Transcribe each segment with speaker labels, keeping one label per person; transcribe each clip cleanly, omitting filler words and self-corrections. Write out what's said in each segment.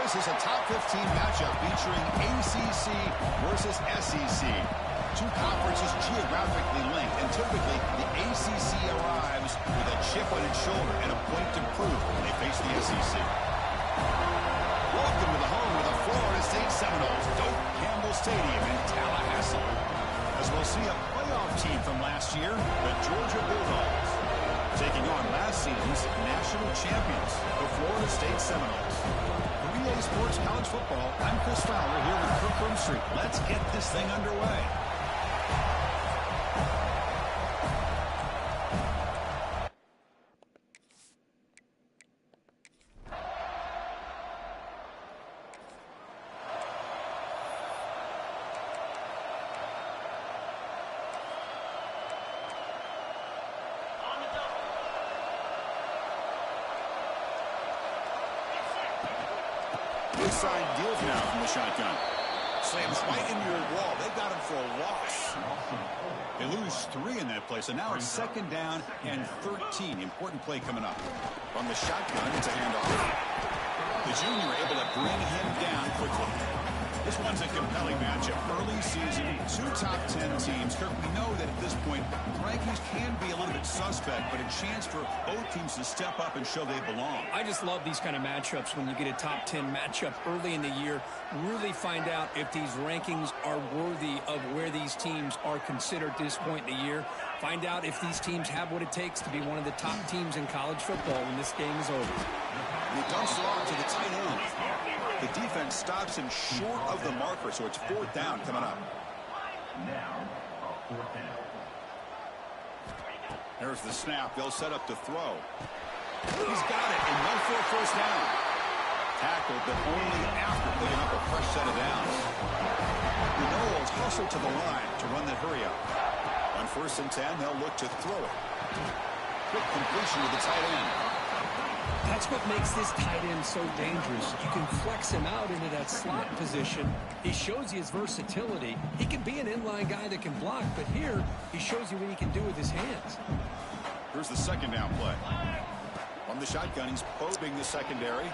Speaker 1: This is a top 15 matchup featuring ACC versus SEC. Two conferences geographically linked, and typically the ACC arrives with a chip on its shoulder and a point to prove when they face the SEC. Welcome to the home of the Florida State Seminoles, Doak Campbell Stadium in Tallahassee. As we'll see a playoff team from last year, the Georgia Bulldogs, taking on last season's national champions, the Florida State Seminoles. 3A Sports College Football, I'm Chris Fowler here with Kirk Broomstreet. Let's get this thing underway. Inside deals now from the shotgun. Slams right into your wall. They got him for a loss. They lose 3 in that play, so now it's 2nd down and 13. Important play coming up. From the shotgun, it's a handoff. The junior able to bring him down quickly. This one's a compelling matchup. Early season, 2 top 10 teams. Kirk, we know that at this point, rankings can be a little bit suspect, but a chance for both teams to step up and show they belong.
Speaker 2: I just love these kind of matchups when you get a top 10 matchup early in the year. Really find out if these rankings are worthy of where these teams are considered at this point in the year. Find out if these teams have what it takes to be one of the top teams in college football when this game is over.
Speaker 1: He dumps it on to the tight end. The defense stops him short of the marker, so it's 4th down coming up.
Speaker 3: Now, 4th down.
Speaker 1: There's the snap. They'll set up to throw. He's got it, and no for a 1st down. Tackled, but only after picking up a fresh set of downs. The Noles hustle to the line to run the hurry up. On 1st and 10, they'll look to throw it. Quick completion to the tight end.
Speaker 2: That's what makes this tight end so dangerous. You can flex him out into that slot position. He shows you his versatility. He can be an inline guy that can block, but here he shows you what he can do with his hands.
Speaker 1: Here's the 2nd down play. From the shotgun, he's probing the secondary.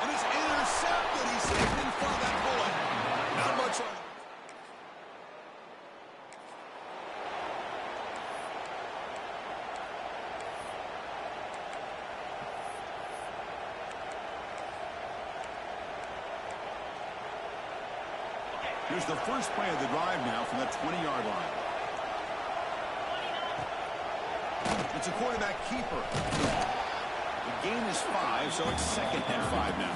Speaker 1: And it's intercepted. He's safe in front of that bullet. Not much on. Here's the first play of the drive now from the 20-yard line. It's a quarterback keeper. The gain is 5, so it's 2nd and 5 now.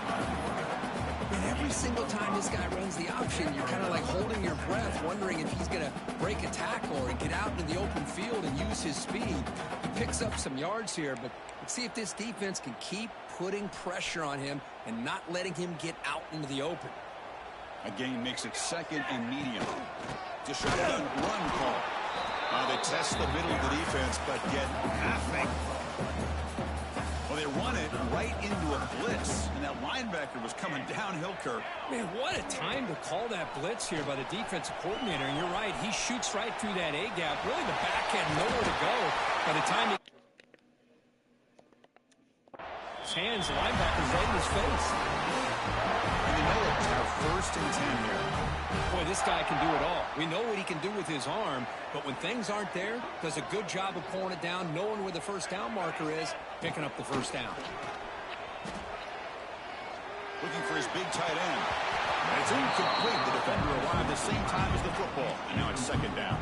Speaker 2: And every single time this guy runs the option, you're kind of like holding your breath, wondering if he's going to break a tackle or get out into the open field and use his speed. He picks up some yards here, but let's see if this defense can keep putting pressure on him and not letting him get out into the open.
Speaker 1: A gain makes it 2nd and medium. It's a shotgun run call. They test the middle of the defense, but get nothing. Well, they run it right into a blitz, and that linebacker was coming downhill, Kirk.
Speaker 2: Man, what a time to call that blitz here by the defensive coordinator. And you're right, he shoots right through that A-gap. Really, the back had nowhere to go by the time he... His hands, the linebacker's right in his face.
Speaker 1: And the Noles have 1st and 10 here.
Speaker 2: Boy, this guy can do it all. We know what he can do with his arm, but when things aren't there, does a good job of pulling it down, knowing where the 1st down marker is, picking up the 1st down.
Speaker 1: Looking for his big tight end. And it's incomplete. The defender arrived the same time as the football, and now it's 2nd down.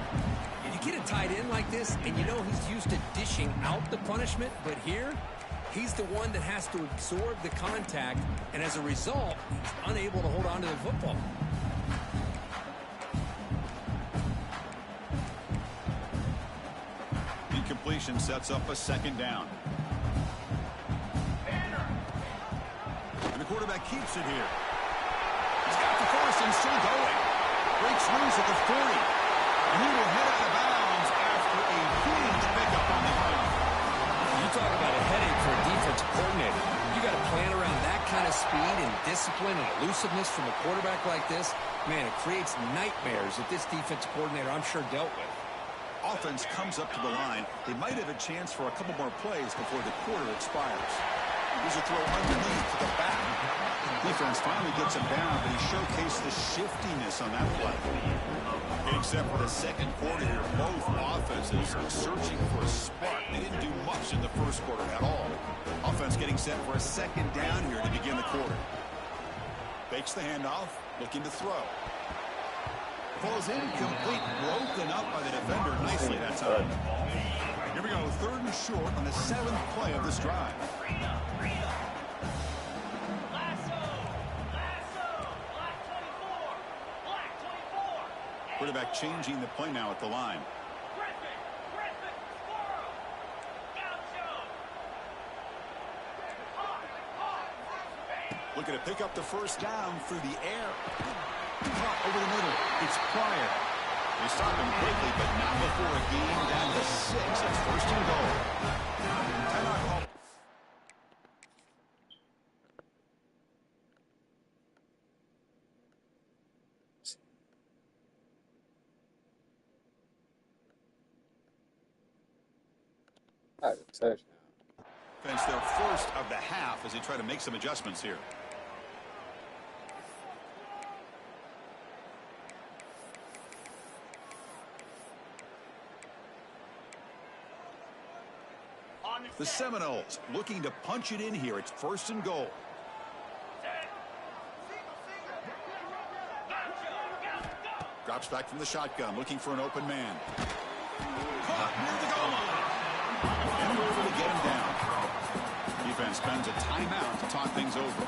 Speaker 2: You get a tight end like this, and you know he's used to dishing out the punishment, but here, he's the one that has to absorb the contact, and as a result, he's unable to hold on to the football.
Speaker 1: Incompletion sets up a 2nd down. And the quarterback keeps it here. He's got the 1st and still going. Breaks loose at the 40. And he will head out of bounds after a huge pickup on the ground.
Speaker 2: You talk about a headache for a defensive coordinator. You got to plan around that kind of speed and discipline and elusiveness from a quarterback like this. Man, it creates nightmares that this defensive coordinator, I'm sure, dealt with.
Speaker 1: Offense comes up to the line. They might have a chance for a couple more plays before the quarter expires. Here's a throw underneath to the back. Defense finally gets him down, but he showcased the shiftiness on that play. Getting set for the second quarter here. Both offenses are searching for a spark. They didn't do much in the first quarter at all. Offense getting set for a second down here to begin the quarter. Fakes the handoff, looking to throw. Falls incomplete, broken up by the defender nicely that time. Here we go, 3rd and short on the 7th play of this drive. Quarterback changing the play now at the line. Looking to pick up the first down through the air. Caught over the middle. It's Pryor. They stop him quickly, but not before a gain down to 6. It's 1st and goal. Timeout call.
Speaker 4: Touchdown.
Speaker 1: It's their first of the half as they try to make some adjustments here. The Seminoles looking to punch it in here. It's 1st and goal. Drops back from the shotgun, looking for an open man. Caught near the goal line. And we're able to get him down. Defense spends a timeout to talk things over.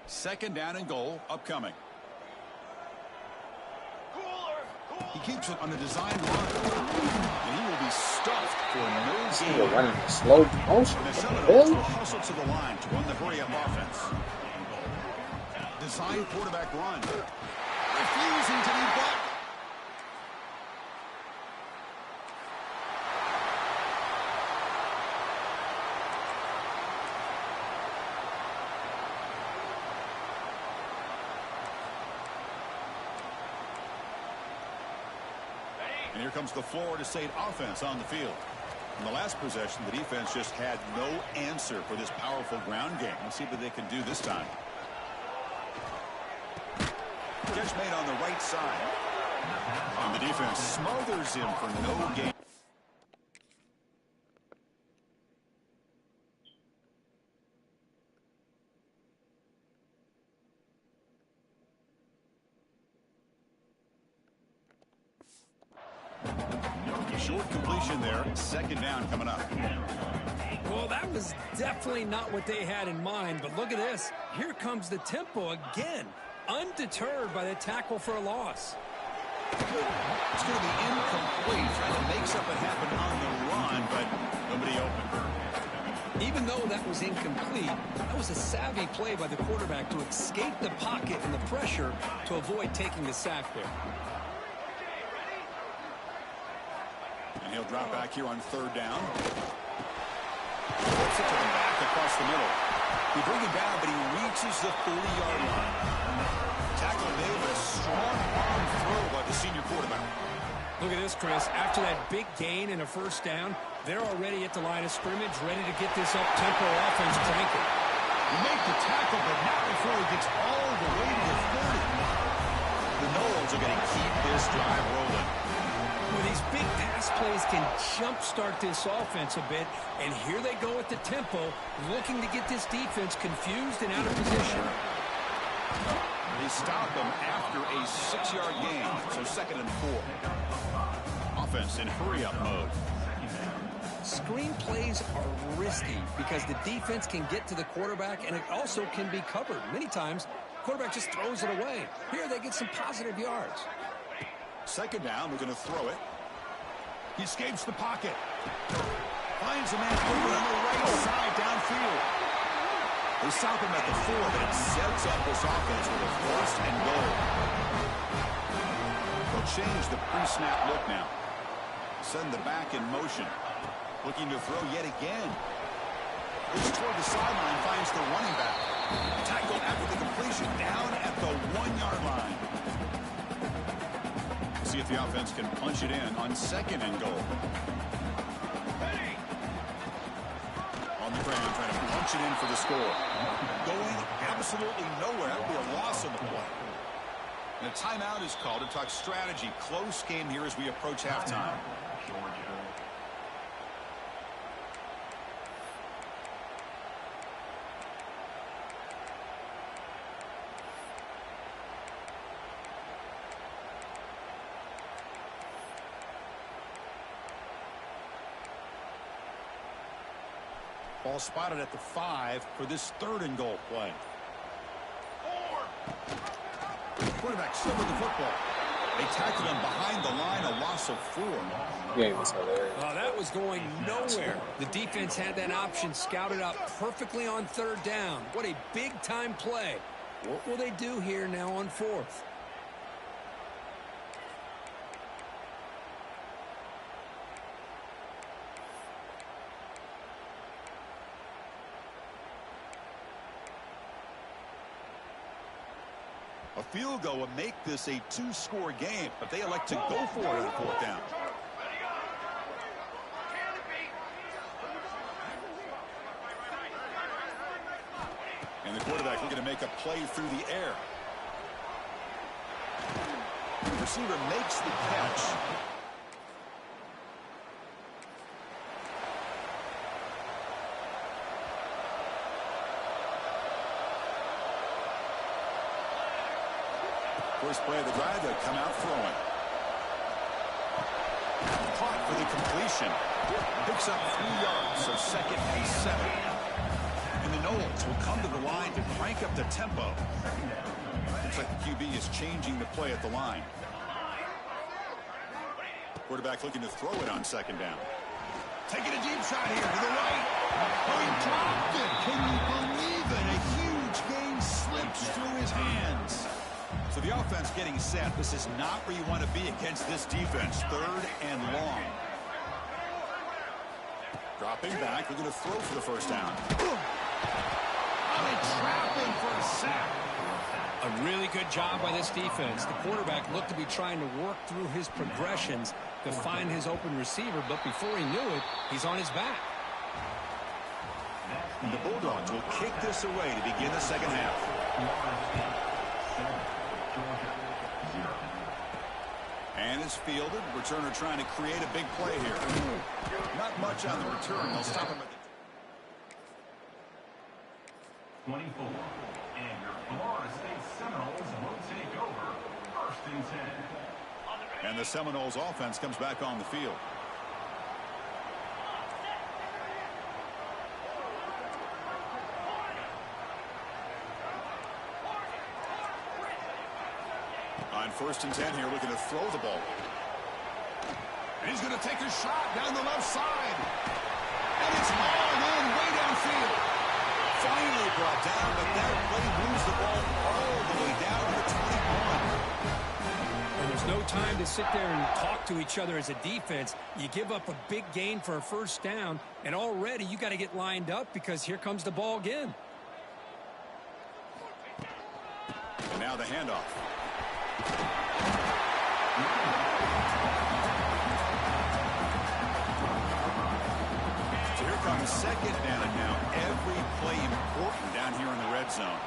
Speaker 1: Second down and goal upcoming. He keeps it on the design run. And he will be stuffed for no gain.
Speaker 4: Running in slow motion.
Speaker 1: The Seminoles will hustle to the line to run the hurry-up offense. Design quarterback run. Refusing to be blocked. And here comes the Florida State offense on the field. In the last possession, the defense just had no answer for this powerful ground game. Let's see what they can do this time. Catch made on the right side. And the defense smothers him for no gain. Short completion there. Second down coming up.
Speaker 2: Well, that was definitely not what they had in mind, but look at this. Here comes the tempo again. Undeterred by the tackle for a loss.
Speaker 1: It's going to be incomplete. Trying to make something happen on the run, but nobody open.
Speaker 2: Even though that was incomplete, that was a savvy play by the quarterback to escape the pocket and the pressure to avoid taking the sack there.
Speaker 1: And he'll drop back here on 3rd down. Puts it to the back across the middle. He brings him down, but he reaches the 30-yard line. Tackle made with a strong arm throw by the senior quarterback.
Speaker 2: Look at this, Chris. After that big gain and a first down, they're already at the line of scrimmage, ready to get this up-tempo offense cranking.
Speaker 1: He made the tackle, but not before he gets all the way to the 30. The Noles are going to keep this drive rolling.
Speaker 2: Well, these big pass plays can jumpstart this offense a bit, and here they go at the tempo, looking to get this defense confused and out of position.
Speaker 1: They stop him after a 6-yard gain, so 2nd and 4. Offense in hurry-up mode.
Speaker 2: Screen plays are risky because the defense can get to the quarterback, and it also can be covered. Many times, the quarterback just throws it away. Here they get some positive yards.
Speaker 1: Second down, we're going to throw it. He escapes the pocket. Finds a man open on the right side downfield. They stop him at the 4, but it sets up this offense with a 1st and goal. They'll change the pre-snap look now. Send the back in motion. Looking to throw yet again. Looks toward the sideline, finds the running back. Tackle after the completion, down at the 1-yard line. See if the offense can punch it in on 2nd and goal. On the ground, trying to punch it in for the score. Going absolutely nowhere. That would be a loss of the play. And a timeout is called to talk strategy. Close game here as we approach halftime. Ball spotted at the 5 for this 3rd and goal play. Quarterback still with the football. They tackled him behind the line, a loss of 4.
Speaker 4: Game was hilarious.
Speaker 2: Oh, that was going nowhere. The defense had that option scouted out perfectly on 3rd down. What a big-time play. What will they do here now on 4th?
Speaker 1: A field goal would make this a 2-score game, but they elect to go for it on 4th down. And the quarterback looking to make a play through the air. The receiver makes the catch. First play of the drive, they come out throwing. Caught for the completion. Picks up 3 yards, so 2nd and 7. And the Knowles will come to the line to crank up the tempo. Looks like the QB is changing the play at the line. Quarterback looking to throw it on 2nd down. Taking a deep shot here to the right. Oh, he dropped it. Can you believe it? A huge gain slips through his hands. So the offense getting set. This is not where you want to be against this defense. 3rd and long. Dropping back. We're going to throw for the 1st down. They trap him for a sack.
Speaker 2: A really good job by this defense. The quarterback looked to be trying to work through his progressions to find his open receiver, but before he knew it, he's on his back.
Speaker 1: And the Bulldogs will kick this away to begin the 2nd half. And is fielded. Returner trying to create a big play here. Not much on the return. They'll stop him at the
Speaker 3: 24. And your Florida State Seminoles will take over 1st and 10.
Speaker 1: And the Seminoles offense comes back on the field. On 1st and 10 here, looking to throw the ball. And he's going to take a shot down the left side. And it's hauled in way downfield. Finally brought down, but that play moves the ball all the way down to the 21.
Speaker 2: And there's no time to sit there and talk to each other as a defense. You give up a big gain for a 1st down, and already you got to get lined up because here comes the ball again.
Speaker 1: And now the handoff. So here comes 2nd down now. Every play important down here in the red zone.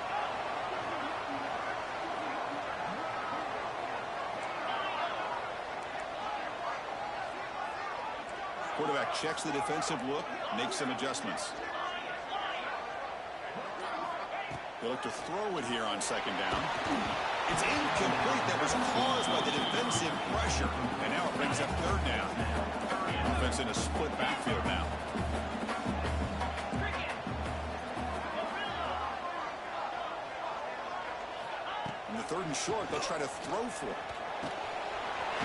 Speaker 1: Quarterback checks the defensive look, makes some adjustments. They look to throw it here on 2nd down. It's incomplete. That was caused by the defensive pressure. And now it brings up 3rd down. Offense in a split backfield now. In the 3rd and short, they'll try to throw for it.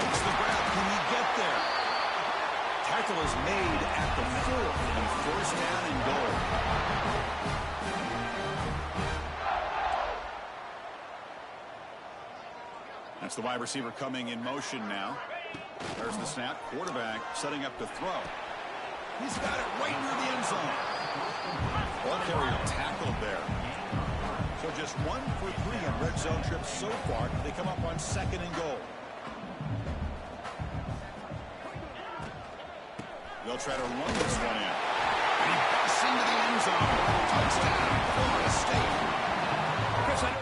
Speaker 1: It's the grab. Can he get there? Tackle is made at the 4th and 1st down and goal. That's the wide receiver coming in motion now. There's the snap. Quarterback setting up to throw. He's got it right near the end zone. Ball carrier tackled there. So just 1 for 3 on red zone trips so far. They come up on 2nd and goal. They'll try to run this one in. And he busts into the end zone. Touchdown, Florida State.
Speaker 2: Chris, I know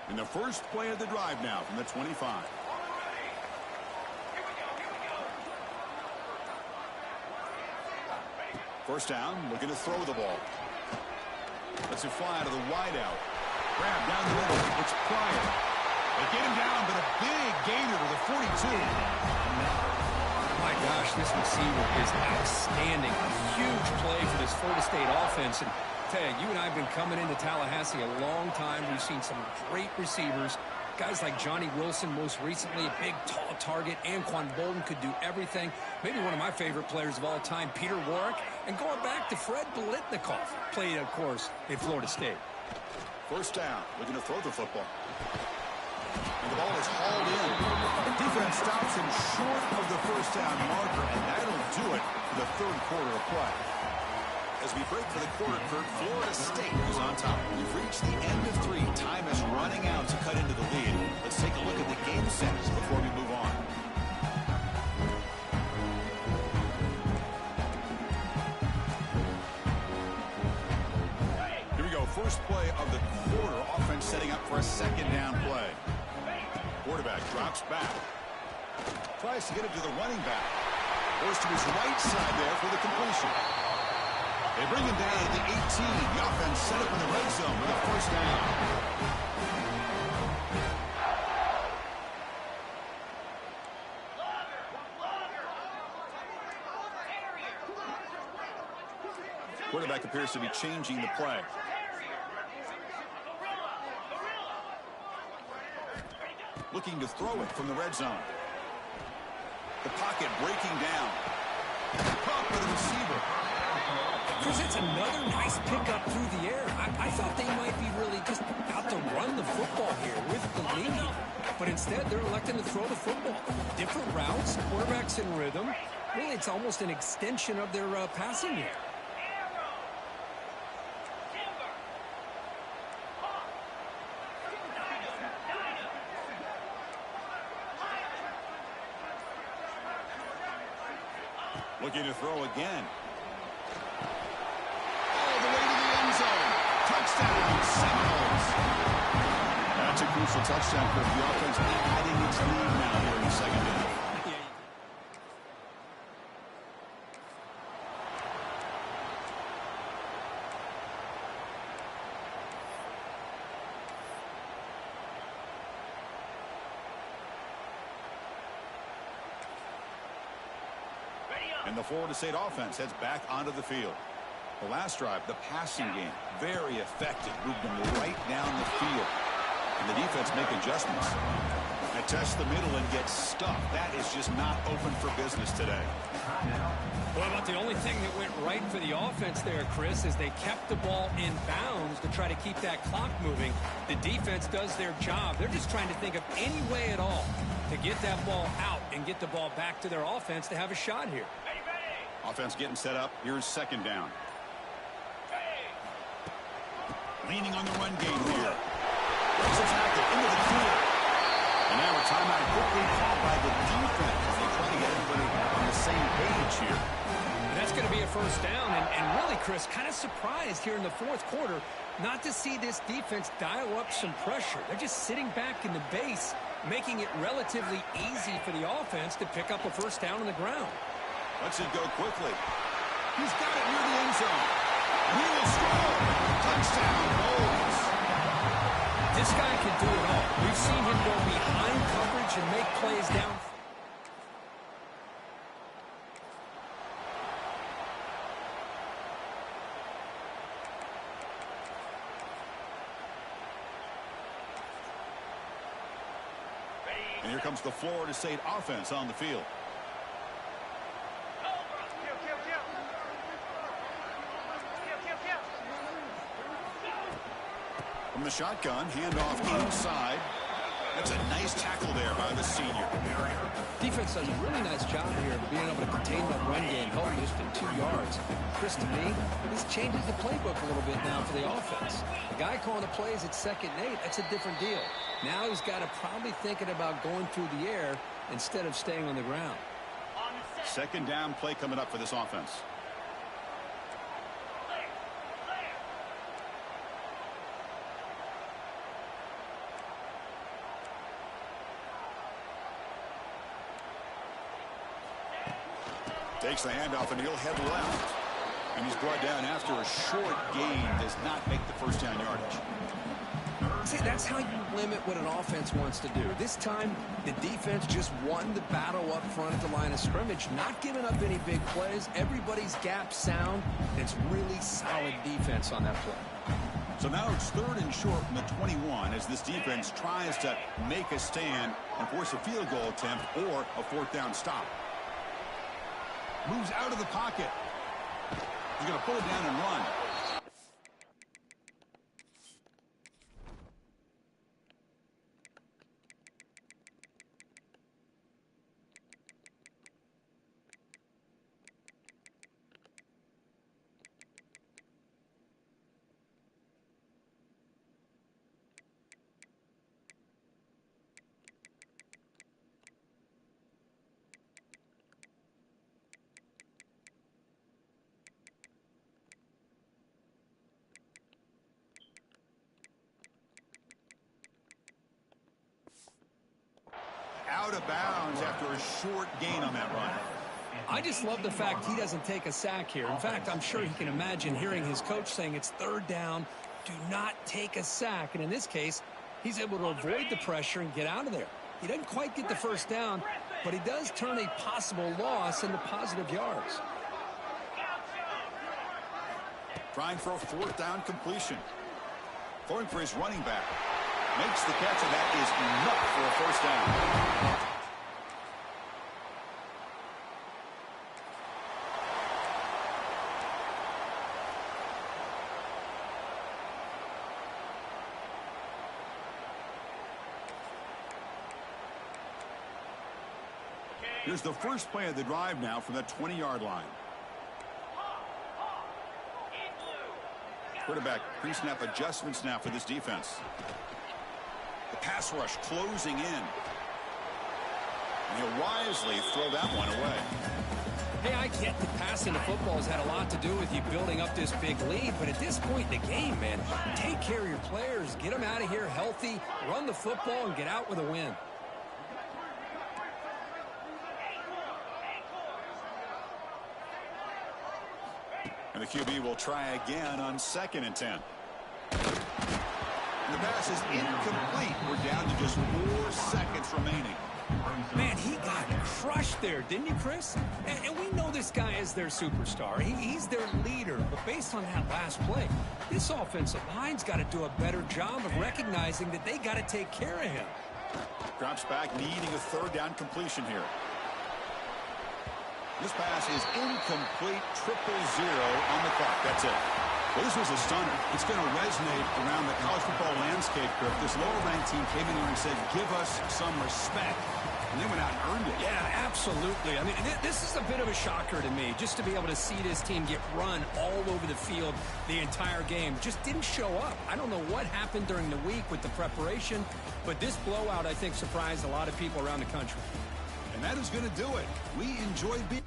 Speaker 1: in the first play of the drive now from the 25. First down, looking to throw the ball. Lets it fly out of the wideout. Grab down the middle. It's Pryor. They get him down, but a big gainer to the 42.
Speaker 2: my gosh, this receiver is outstanding. A huge play for this Florida State offense. And tell you, you and I have been coming into Tallahassee a long time. We've seen some great receivers. Guys like Johnny Wilson, most recently, a big, tall target. Anquan Bolden could do everything. Maybe one of my favorite players of all time, Peter Warrick. And going back to Fred Biletnikoff, played, of course, in Florida State.
Speaker 1: First down, looking to throw the football. And the ball is hauled in. The defense stops him short of the first down marker, and that'll do it for the 3rd quarter of play. As we break for the quarter, Kurt, Florida State is on top. We've reached the end of 3. Time is running out to cut into the lead. Let's take a look at the game sets before we move on. Here we go. First play of the quarter. Offense setting up for a 2nd down play. Quarterback drops back. Tries to get it to the running back. Goes to his right side there for the completion. They bring him down at the 18. The offense set up in the red zone with a first down. Quarterback appears to be changing the play. Looking to throw it from the red zone. The pocket breaking down. Caught by the receiver.
Speaker 2: Chris, it's another nice pickup through the air. I thought they might be really just out to run the football here with the lead. But instead, they're electing to throw the football. Different routes, quarterbacks in rhythm. Really, it's almost an extension of their passing game.
Speaker 1: Looking to throw again. All the way to the end zone. Touchdown, Seminoles. That's a crucial touchdown for the offense adding its lead now here in the 2nd half. And the Florida State offense heads back onto the field. The last drive, the passing game, very effective. Moved them right down the field. And the defense make adjustments. They test the middle and get stuffed. That is just not open for business today.
Speaker 2: Well, about the only thing that went right for the offense there, Chris, is they kept the ball in bounds to try to keep that clock moving. The defense does their job. They're just trying to think of any way at all to get that ball out and get the ball back to their offense to have a shot here.
Speaker 1: Offense getting set up. Here's 2nd down. Leaning on the run game here. It's a tackle into the field. And now a timeout quickly called by the defense. They try to get everybody on the same page here.
Speaker 2: And that's going to be a first down. And really, Chris, kind of surprised here in the 4th quarter not to see this defense dial up some pressure. They're just sitting back in the base, making it relatively easy for the offense to pick up a first down on the ground.
Speaker 1: Lets it go quickly. He's got it near the end zone. And he will score. Touchdown, Noles.
Speaker 2: This guy can do it all. We've seen him go behind coverage and make plays down.
Speaker 1: And here comes the Florida State offense on the field. From the shotgun, handoff inside. That's a nice tackle there by the senior.
Speaker 2: Defense does a really nice job here of being able to contain that run game, helping just in 2 yards. Chris, to me, this changes the playbook a little bit now for the offense. The guy calling the plays at 2nd and 8, that's a different deal. Now he's got to probably thinking about going through the air instead of staying on the ground.
Speaker 1: 2nd down play coming up for this offense. Takes the handoff and he'll head left. And he's brought down after a short gain. Does not make the 1st down yardage.
Speaker 2: See, that's how you limit what an offense wants to do. This time, the defense just won the battle up front at the line of scrimmage, not giving up any big plays. Everybody's gap sound. It's really solid defense on that play.
Speaker 1: So now it's 3rd and short from the 21 as this defense tries to make a stand and force a field goal attempt or a 4th down stop. Moves out of the pocket. He's going to pull it down and run. Out of bounds after a short gain on that run.
Speaker 2: I just love the fact he doesn't take a sack here. In fact, I'm sure he can imagine hearing his coach saying it's 3rd down, do not take a sack. And in this case, he's able to avoid the pressure and get out of there. He doesn't quite get the 1st down, but he does turn a possible loss into positive yards.
Speaker 1: Trying for a 4th down completion. Throwing for his running back. Makes the catch, and that is enough for a 1st down. Here's the first play of the drive now from the 20-yard line. Quarterback pre-snap adjustments now for this defense. The pass rush closing in. And he'll wisely throw that one away.
Speaker 2: Hey, I get that passing the football has had a lot to do with you building up this big lead, but at this point in the game, man, take care of your players, get them out of here healthy, run the football, and get out with a win.
Speaker 1: And the QB will try again on 2nd and 10. And the pass is incomplete. We're down to just 4 seconds remaining.
Speaker 2: Man, he got crushed there, didn't you, Chris? And we know this guy is their superstar. He's their leader. But based on that last play, this offensive line's got to do a better job of recognizing that they got to take care of him.
Speaker 1: Drops back, needing a 3rd down completion here. This pass is incomplete, 0-0 on the clock. That's it. Well, this was a stunner. It's going to resonate around the college football landscape, Griff. This lower-ranked team came in here and said, give us some respect. And they went out and earned it.
Speaker 2: Yeah, absolutely. I mean, this is a bit of a shocker to me, just to be able to see this team get run all over the field the entire game. Just didn't show up. I don't know what happened during the week with the preparation, but this blowout, I think, surprised a lot of people around the country.
Speaker 1: And that is going to do it. We enjoyed being...